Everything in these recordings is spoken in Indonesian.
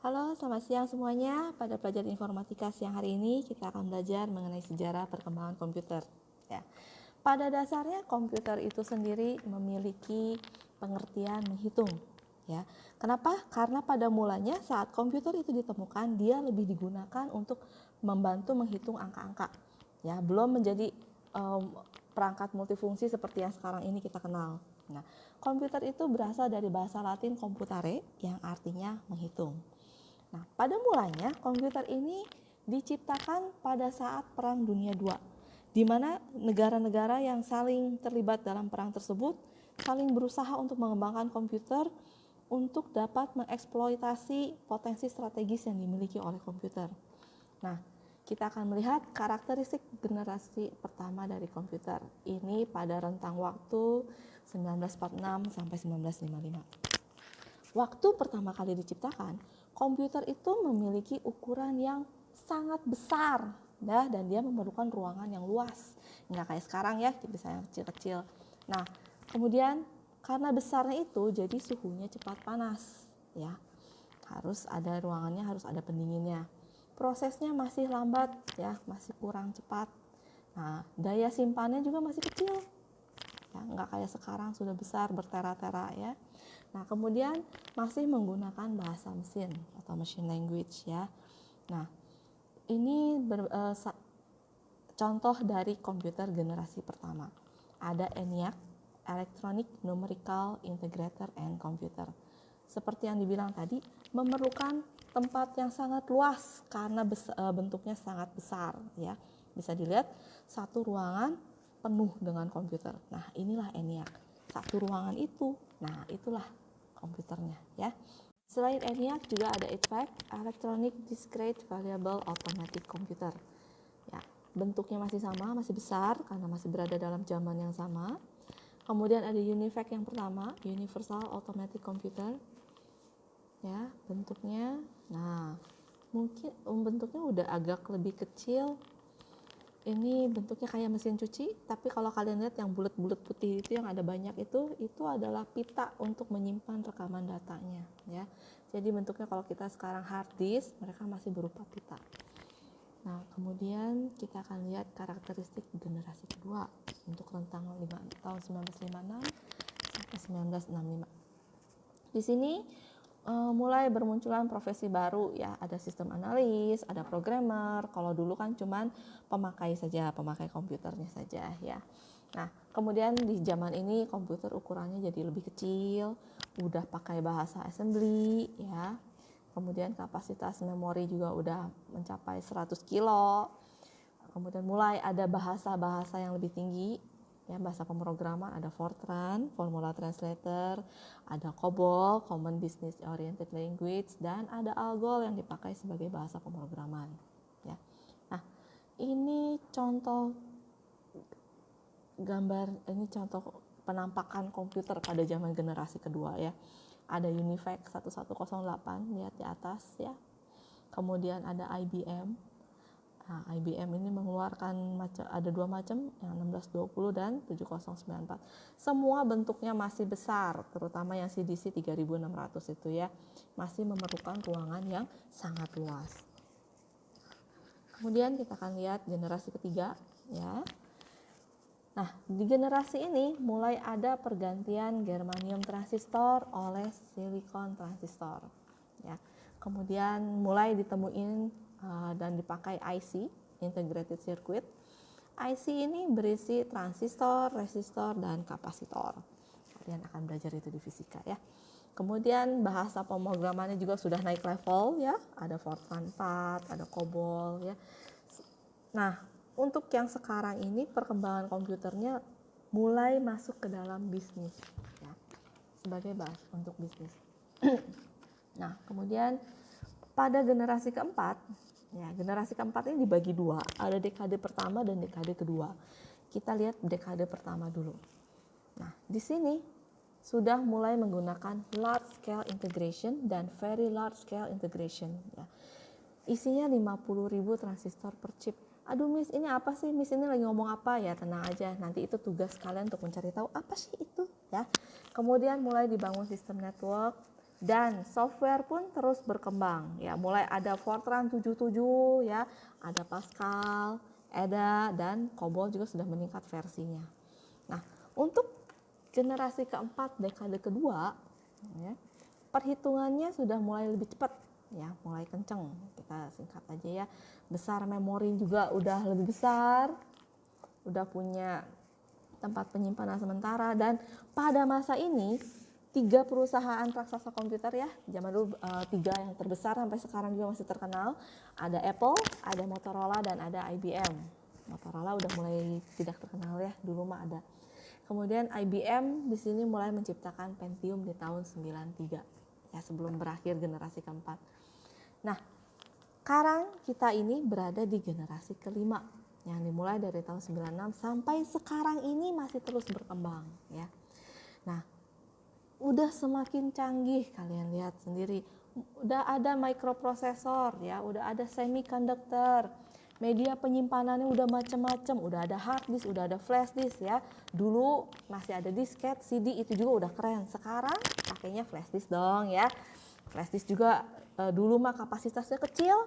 Halo, selamat siang semuanya. Pada pelajaran informatika siang hari ini kita akan belajar mengenai sejarah perkembangan komputer. Ya. Pada dasarnya komputer itu sendiri memiliki pengertian menghitung. Ya. Kenapa? Karena pada mulanya saat komputer itu ditemukan, dia lebih digunakan untuk membantu menghitung angka-angka. Ya, belum menjadi perangkat multifungsi seperti yang sekarang ini kita kenal. Nah, komputer itu berasal dari bahasa Latin computare yang artinya menghitung. Nah, pada mulanya komputer ini diciptakan pada saat Perang Dunia II, di mana negara-negara yang saling terlibat dalam perang tersebut saling berusaha untuk mengembangkan komputer untuk dapat mengeksploitasi potensi strategis yang dimiliki oleh komputer. Nah, kita akan melihat karakteristik generasi pertama dari komputer. Ini pada rentang waktu 1946 sampai 1955. Waktu pertama kali diciptakan, komputer itu memiliki ukuran yang sangat besar, ya, dan dia memerlukan ruangan yang luas. Nggak kayak sekarang ya, bisa yang kecil-kecil. Nah, kemudian karena besarnya itu, jadi suhunya cepat panas, ya. Harus ada ruangannya, harus ada pendinginnya. Prosesnya masih lambat, ya, masih kurang cepat. Nah, daya simpannya juga masih kecil. Ya, nggak kayak sekarang sudah besar bertera-tera ya. Nah, kemudian masih menggunakan bahasa mesin atau machine language ya. Nah, ini contoh dari komputer generasi pertama. Ada ENIAC, Electronic Numerical Integrator and Computer. Seperti yang dibilang tadi, memerlukan tempat yang sangat luas karena bentuknya sangat besar ya. Bisa dilihat satu ruangan penuh dengan komputer. Nah, inilah ENIAC. Satu ruangan itu. Nah, itulah komputernya ya. Selain ENIAC juga ada EDVAC, Electronic Discrete Variable Automatic Computer. Ya, bentuknya masih sama, masih besar karena masih berada dalam zaman yang sama. Kemudian ada UNIVAC yang pertama, Universal Automatic Computer. Ya, bentuknya. Nah, mungkin bentuknya udah agak lebih kecil. Ini bentuknya kayak mesin cuci, tapi kalau kalian lihat yang bulat-bulat putih itu yang ada banyak itu adalah pita untuk menyimpan rekaman datanya ya. Jadi bentuknya kalau kita sekarang hard disk, mereka masih berupa pita. Nah, kemudian kita akan lihat karakteristik generasi kedua untuk rentang tahun 1956 sampai 1965. Di sini mulai bermunculan profesi baru ya, ada sistem analis, ada programmer. Kalau dulu kan cuman pemakai saja, pemakai komputernya saja ya. Nah, kemudian di zaman ini komputer ukurannya jadi lebih kecil, udah pakai bahasa assembly ya. Kemudian kapasitas memori juga udah mencapai 100 kilo. Kemudian mulai ada bahasa-bahasa yang lebih tinggi ya, bahasa pemrograman, ada Fortran, Formula Translator, ada COBOL, Common Business Oriented Language, dan ada ALGOL yang dipakai sebagai bahasa pemrograman ya. Nah, ini contoh gambar, ini contoh penampakan komputer pada zaman generasi kedua ya. Ada UNIVAC 1108, lihat di atas ya. Kemudian ada IBM. Nah, IBM ini mengeluarkan ada dua macam, yang 1620 dan 7094. Semua bentuknya masih besar, terutama yang CDC 3600 itu ya, masih memerlukan ruangan yang sangat luas. Kemudian kita akan lihat generasi ketiga ya. Nah, di generasi ini mulai ada pergantian germanium transistor oleh silikon transistor ya. Kemudian mulai ditemuin dan dipakai IC, integrated circuit. IC ini berisi transistor, resistor, dan kapasitor. Kalian akan belajar itu di fisika ya. Kemudian bahasa pemrogramannya juga sudah naik level ya, ada Fortran 4, ada COBOL ya. Nah, untuk yang sekarang ini perkembangan komputernya mulai masuk ke dalam bisnis ya, sebagai bahasa untuk bisnis. Nah, kemudian pada generasi keempat, ya generasi keempat ini dibagi dua, ada dekade pertama dan dekade kedua. Kita lihat dekade pertama dulu. Nah, di sini sudah mulai menggunakan large scale integration dan very large scale integration. Ya. Isinya 50.000 transistor per chip. Aduh Miss, ini apa sih? Miss ini lagi ngomong apa ya? Tenang aja, nanti itu tugas kalian untuk mencari tahu apa sih itu ya. Kemudian mulai dibangun sistem network, Dan software pun terus berkembang ya, mulai ada Fortran 77 ya, ada Pascal, Ada, dan COBOL juga sudah meningkat versinya. Nah, untuk generasi keempat dekade kedua ya, perhitungannya sudah mulai lebih cepat ya, mulai kenceng. Kita singkat aja ya. Besar memori juga udah lebih besar, udah punya tempat penyimpanan sementara, dan pada masa ini 3 perusahaan raksasa komputer ya, zaman dulu 3 yang terbesar sampai sekarang juga masih terkenal, ada Apple, ada Motorola, dan ada IBM. Motorola udah mulai tidak terkenal ya, dulu mah ada. Kemudian IBM di sini mulai menciptakan Pentium di tahun 93 ya, sebelum berakhir generasi keempat. Nah, sekarang kita ini berada di generasi kelima yang dimulai dari tahun 96 sampai sekarang ini masih terus berkembang ya. Nah, udah semakin canggih, kalian lihat sendiri. Udah ada microprosesor ya, udah ada semiconductor. Media penyimpanannya udah macam-macam, udah ada hard disk, udah ada flash disk ya. Dulu masih ada disket, CD, itu juga udah keren. Sekarang pakainya flash disk dong ya. Flash disk juga dulu mah kapasitasnya kecil,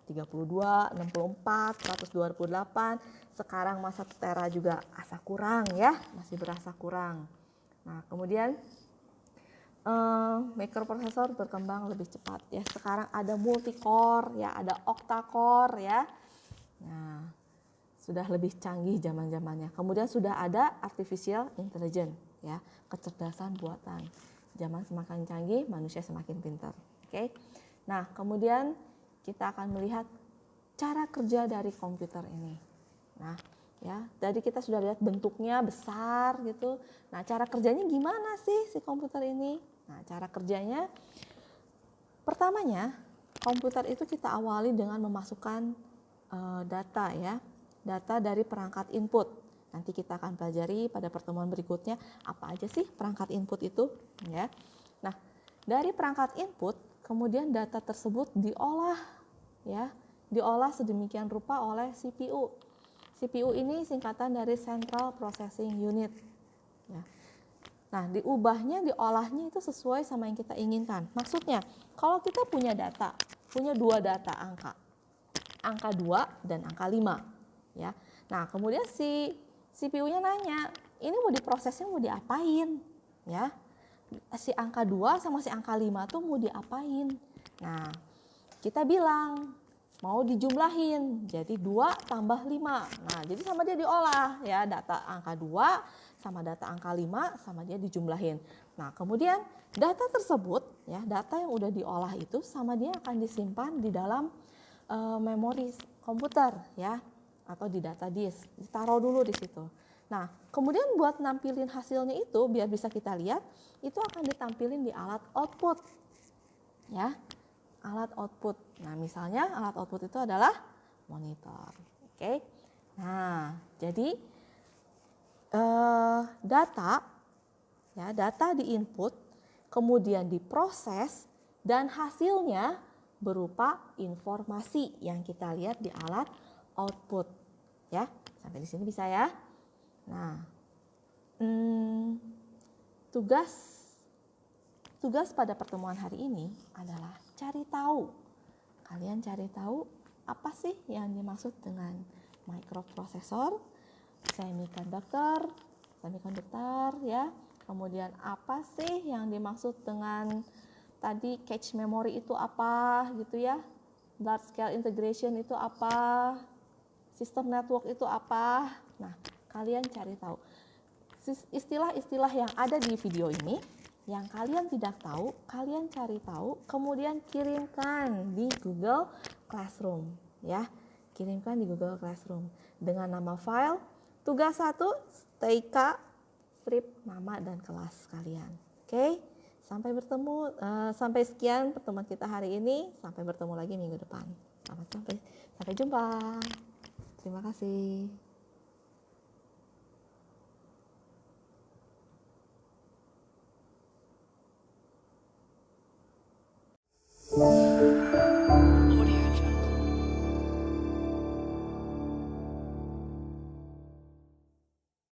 32, 64, 128. Sekarang masa tera juga asa kurang ya, masih berasa kurang. Nah, kemudian microprosesor berkembang lebih cepat ya. Sekarang ada multicore ya, ada octa-core ya. Nah, sudah lebih canggih zaman-zamannya. Kemudian sudah ada artificial intelligence ya, kecerdasan buatan. Zaman semakin canggih, manusia semakin pintar. Oke. Nah, kemudian kita akan melihat cara kerja dari komputer ini. Nah, ya, tadi kita sudah lihat bentuknya besar gitu. Nah, cara kerjanya gimana sih si komputer ini? Nah, cara kerjanya pertamanya, komputer itu kita awali dengan memasukkan data ya, data dari perangkat input. Nanti kita akan pelajari pada pertemuan berikutnya apa aja sih perangkat input itu ya. Nah, dari perangkat input kemudian data tersebut diolah ya, diolah sedemikian rupa oleh CPU. CPU ini singkatan dari Central Processing Unit ya. Nah, diubahnya, diolahnya itu sesuai sama yang kita inginkan. Maksudnya, kalau kita punya data, punya 2 data angka 2 dan angka 5 ya. Nah, kemudian si CPU-nya nanya, ini mau diprosesnya mau diapain ya? Si angka 2 sama si angka 5 tuh mau diapain? Nah, kita bilang mau dijumlahin, jadi 2 tambah 5. Nah, jadi sama dia diolah ya, data angka 2 sama data angka 5 sama dia dijumlahin. Nah, kemudian data tersebut ya, data yang udah diolah itu sama dia akan disimpan di dalam memori komputer ya, atau di data disk. Ditaruh dulu di situ. Nah, kemudian buat nampilin hasilnya itu biar bisa kita lihat, itu akan ditampilin di alat output. Ya. Alat output. Nah, misalnya alat output itu adalah monitor. Oke. Nah, jadi data ya, data di input kemudian diproses dan hasilnya berupa informasi yang kita lihat di alat output ya. Sampai di sini bisa ya. Nah, tugas pada pertemuan hari ini adalah cari tahu. Kalian cari tahu apa sih yang dimaksud dengan microprosesor, semiconductor ya. Kemudian apa sih yang dimaksud dengan tadi cache memory itu apa gitu ya. Large scale integration itu apa? Sistem network itu apa? Nah, kalian cari tahu. Istilah-istilah yang ada di video ini yang kalian tidak tahu, kalian cari tahu, kemudian kirimkan di Google Classroom ya. Kirimkan di Google Classroom dengan nama file tugas 1 TK strip nama dan kelas kalian. Oke? Sampai sekian pertemuan kita hari ini, sampai bertemu lagi minggu depan. Sampai jumpa. Terima kasih.